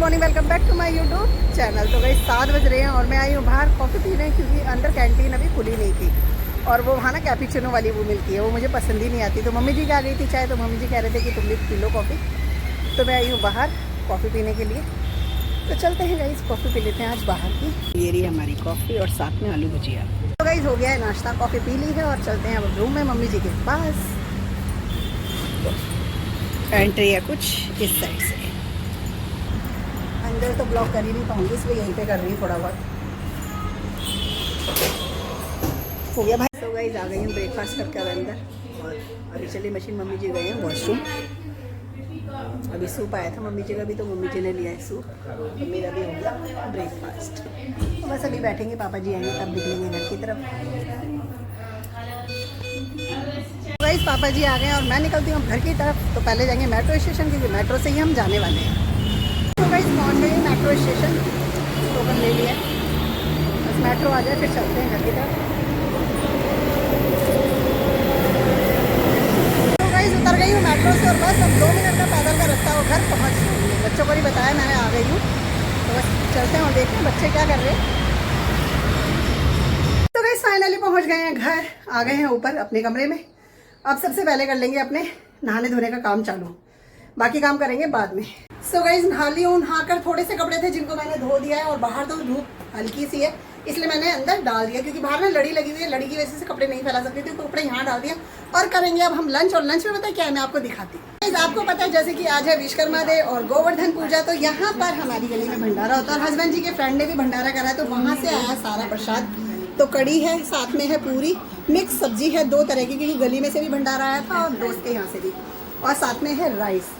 Morning, welcome back to my YouTube channel. तो guys 7 बज रहे हैं और मैं आई हूँ बाहर कॉफ़ी पीने, क्योंकि अंदर कैंटीन अभी खुली नहीं थी और वो वहाँ ना कैपुचिनो वाली वो मिलती है, वो मुझे पसंद ही नहीं आती। तो मम्मी जी की आ गई थी चाय, तो मम्मी जी कह रहे थे कि तुम भी पी लो कॉफ़ी। तो मैं आई हूँ बाहर कॉफ़ी पीने के लिए। तो चलते हैं गाइस, कॉफ़ी पी लेते हैं आज बाहर की। ये रही हमारी कॉफ़ी और साथ में आलू भुजिया। तो गाइस हो गया है नाश्ता, कॉफ़ी पी ली है और चलते हैं अब रूम में मम्मी जी के पास। एंट्री है कुछ इस साइड से, अंदर तो ब्लॉक कर ही नहीं पाऊंगी, इसलिए यहीं पे कर रही हूँ थोड़ा बहुत। हो गया भाई। तो गाइस आ गई हूँ ब्रेकफास्ट करके अंदर और अभी चली मशीन, मम्मी जी गए हैं वॉशरूम। अभी सूप आया था मम्मी जी का भी, तो मम्मी जी ने लिया है सूप। तो मेरा भी हो गया ब्रेकफास्ट। तो बस अभी बैठेंगे, पापा जी आएंगे तब निकलेंगे घर की तरफ। गाइस पापा जी आ गए और मैं निकलती हूँ घर की तरफ। तो पहले जाएंगे मेट्रो स्टेशन, क्योंकि मेट्रो से ही हम जाने वाले हैं। तो गाइस पहुँच गए मेट्रो स्टेशन, टोकन ले लिया। बस मेट्रो आ जाए फिर चलते हैं घर की तरफ। तो गाइस उतर गई हूँ मेट्रो से और बस अब 2 मिनट का पैदल का रास्ता हो, घर पहुँच गई हूँ। बच्चों को नहीं बताया मैंने आ गई हूँ, तो बस चलते हैं और देखते हैं बच्चे क्या कर रहे हैं। तो गाइस फाइनली पहुँच गए हैं घर, आ गए हैं ऊपर अपने कमरे में। अब सबसे पहले कर लेंगे अपने नहाने धोने का काम चालू, बाकी काम करेंगे बाद में। सो गाइस नहा ली हूँ, नहाकर थोड़े से कपड़े थे जिनको मैंने धो दिया है और बाहर तो धूप हल्की सी है इसलिए मैंने अंदर डाल दिया, क्योंकि बाहर में लड़ी लगी हुई है, लड़ी की वजह से कपड़े नहीं फैला सकती थी, तो कपड़े यहाँ डाल दिया। और करेंगे अब हम लंच, और लंच में पता है क्या है, मैं आपको दिखाती हूँ। आपको पता है जैसे कि आज है विश्वकर्मा डे और गोवर्धन पूजा, तो यहाँ पर हमारी गली में भंडारा होता है और हस्बैंड जी के फ्रेंड ने भी भंडारा करा है, तो वहाँ से आया सारा प्रसाद। तो कड़ी है, साथ में है पूरी, मिक्स सब्जी है 2 तरह की, क्योंकि गली में से भी भंडारा आया था और दोस्त के यहाँ से भी, और साथ में है राइस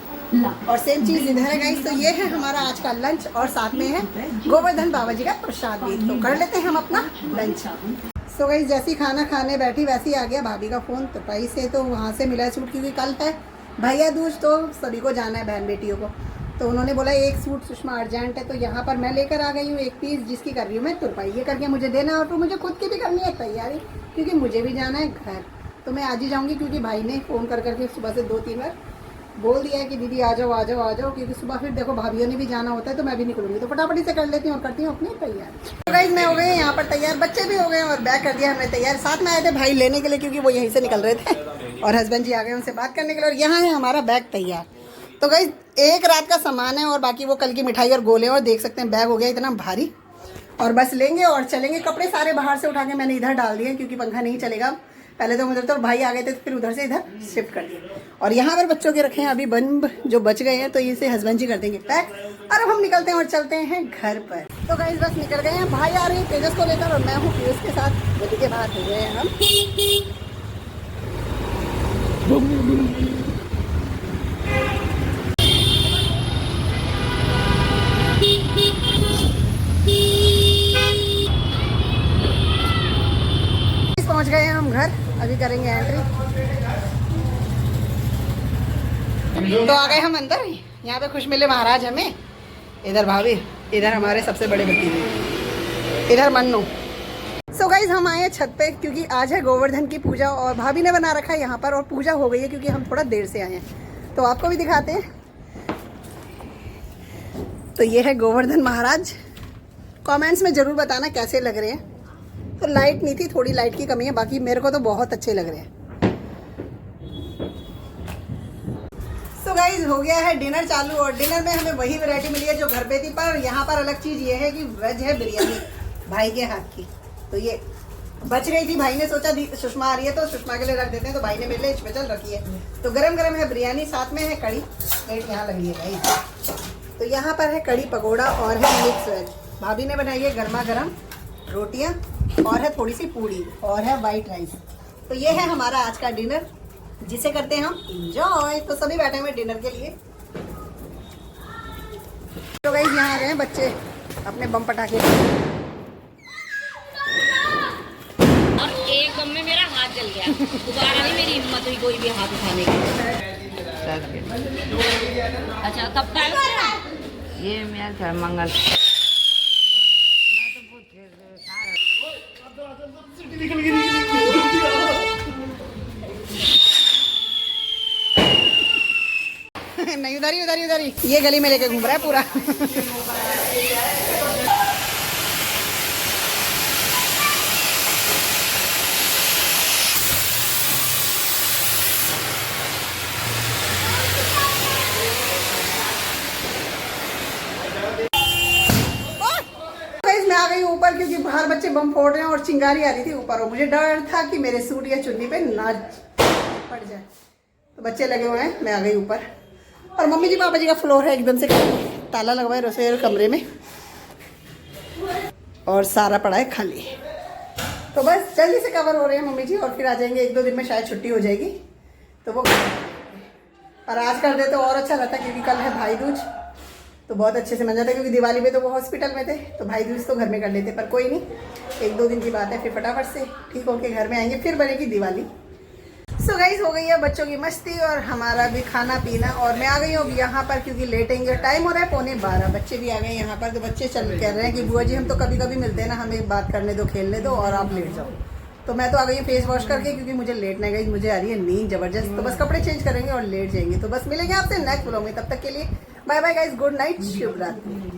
और सेम चीज इधर है गाइस। तो ये है हमारा आज का लंच और साथ में है गोवर्धन बाबा जी का प्रसाद भी। तो कर लेते हैं हम अपना लंच। सो गाइस जैसी खाना खाने बैठी वैसे ही आ गया भाभी का फोन तुरपाई से, तो वहाँ से मिला सूट, क्योंकि कल है भैया दूज, तो सभी को जाना है बहन बेटियों को। तो उन्होंने बोला एक सूट सुषमा अर्जेंट है, तो यहाँ पर मैं लेकर आ गई हूँ 1 पीस, जिसकी कर रही हूँ मैं तुरपाई। ये करके मुझे देना और तो मुझे खुद की भी करनी है तैयारी, क्योंकि मुझे भी जाना है घर। तो मैं आज ही जाऊँगी, क्योंकि भाई ने फ़ोन कर करके सुबह से 2-3 बार बोल दिया है कि दीदी आ जाओ आ जाओ आ जाओ, क्योंकि सुबह फिर देखो भाभीयों ने भी जाना होता है, तो मैं भी निकलूंगी। तो फटाफट से कर लेती हूँ और करती हूँ अपनी तैयार। तो गाइस मैं हो गई यहाँ पर तैयार, बच्चे भी हो गए और बैग कर दिया हमने तैयार। साथ में आए थे भाई लेने के लिए, क्योंकि वो यहीं से निकल रहे थे, और हस्बैंड जी आ गए उनसे बात करने के लिए। और यहाँ है हमारा बैग तैयार। तो गाइस एक रात का सामान है और बाकी वो कल की मिठाई और गोले, और देख सकते हैं बैग हो गया इतना भारी। और बस लेंगे और चलेंगे। कपड़े सारे बाहर से उठा के मैंने इधर डाल दिए, क्योंकि पंखा नहीं चलेगा। पहले तो उधर तो भाई आ गए थे, फिर उधर से इधर शिफ्ट कर दिए। और यहाँ पर बच्चों के रखे हैं अभी बंब जो बच गए हैं, तो इसे हस्बैंड जी कर देंगे पैक। और अब हम निकलते हैं और चलते हैं घर पर। तो गाइस बस निकल गए हैं, भाई आ रहे हैं तेजस को लेकर और मैं हूँ पीयूष के साथ। गली के बाहर हो गए हैं हम। पहुंच गए हैं हम घर, अभी करेंगे एंट्री। तो आ गए हम अंदर। यहाँ पे खुश मिले महाराज हमें, इधर भाभी, इधर हमारे सबसे बड़े भतीजे, इधर मन्नू। सो गाइज हम आए हैं छत पे, क्योंकि आज है गोवर्धन की पूजा और भाभी ने बना रखा है यहाँ पर, और पूजा हो गई है क्योंकि हम थोड़ा देर से आए हैं। तो आपको भी दिखाते हैं। तो ये है गोवर्धन महाराज, कमेंट्स में ज़रूर बताना कैसे लग रहे हैं। तो लाइट नहीं थी, थोड़ी लाइट की कमी है, बाकी मेरे को तो बहुत अच्छे लग रहे हैं। सो गाइज हो गया है डिनर चालू, और डिनर में हमें वही वैरायटी मिली है जो घर पे थी, पर यहाँ पर अलग चीज़ ये है कि वेज है बिरयानी भाई के हाथ की। तो ये बच गई थी, भाई ने सोचा सुषमा आ रही है तो सुषमा के लिए रख देते हैं, तो भाई ने मेरे लिए स्पेशल रखी है। तो गरम गरम है बिरयानी, साथ में है कड़ी। प्लेट यहाँ लगी है भाई। तो यहाँ पर है कड़ी पकौड़ा और है मिक्स वेज। भाभी ने बनाई है गर्मा गर्म रोटियाँ और है थोड़ी सी पूड़ी और है वाइट राइस। तो ये है हमारा आज का डिनर, जिसे करते हैं हम एंजॉय। तो सभी बैठे हुए डिनर के लिए। तो गाइस यहाँ आ गए हैं बच्चे अपने बम पटाखे। और एक बम में मेरा हाथ जल गया, दोबारा नहीं मेरी हिम्मत हुई कोई भी हाथ उठाने की। अच्छा कब का है? ये मेरा घर मंगल। नहीं, उधर ही उधर ही उधर ही, ये गली में लेके घूम रहा है पूरा। मैं आ गई ऊपर क्योंकि बाहर बच्चे बम फोड़ रहे हैं और चिंगारी आ रही थी ऊपर, और मुझे डर था कि मेरे सूट या चुन्नी पे ना पड़ जाए, तो बच्चे लगे हुए हैं। मैं आ गई ऊपर और मम्मी जी पापा जी का फ्लोर है एकदम से ताला लगवा है रसोई कमरे में, और सारा पड़ा है खाली। तो बस जल्दी से कवर हो रहे हैं मम्मी जी, और फिर आ जाएंगे 1-2 दिन में, शायद छुट्टी हो जाएगी तो वो, और आज कर दे तो और अच्छा रहता क्योंकि कल है भाई दूज, तो बहुत अच्छे से मन जाता है क्योंकि दिवाली में तो वो हॉस्पिटल में थे, तो भाई दूज तो घर में कर लेते, पर कोई नहीं, 1-2 दिन की बात है, फिर फटाफट से ठीक होके घर में आएंगे, फिर बनेगी दिवाली। सो गाइस हो गई है बच्चों की मस्ती और हमारा भी खाना पीना, और मैं आ गई हूँ यहाँ पर क्योंकि लेटेंगे, टाइम हो रहा है 11:15, बच्चे भी आ गए यहाँ पर। तो बच्चे चल कह रहे हैं कि बुआ जी हम तो कभी कभी मिलते हैं ना, हमें बात करने दो, खेलने दो, और आप लेट जाओ। तो मैं तो आ गई हूँ फेस वॉश करके क्योंकि मुझे लेट नहीं गई, मुझे आ रही है नींद जबरदस्त, तो बस कपड़े चेंज करेंगे और लेट जाएंगे। तो बस मिलेंगे आपसे नेक्स्ट व्लॉग में, तब तक के लिए bye bye guys, good night, शुभ रात्रि।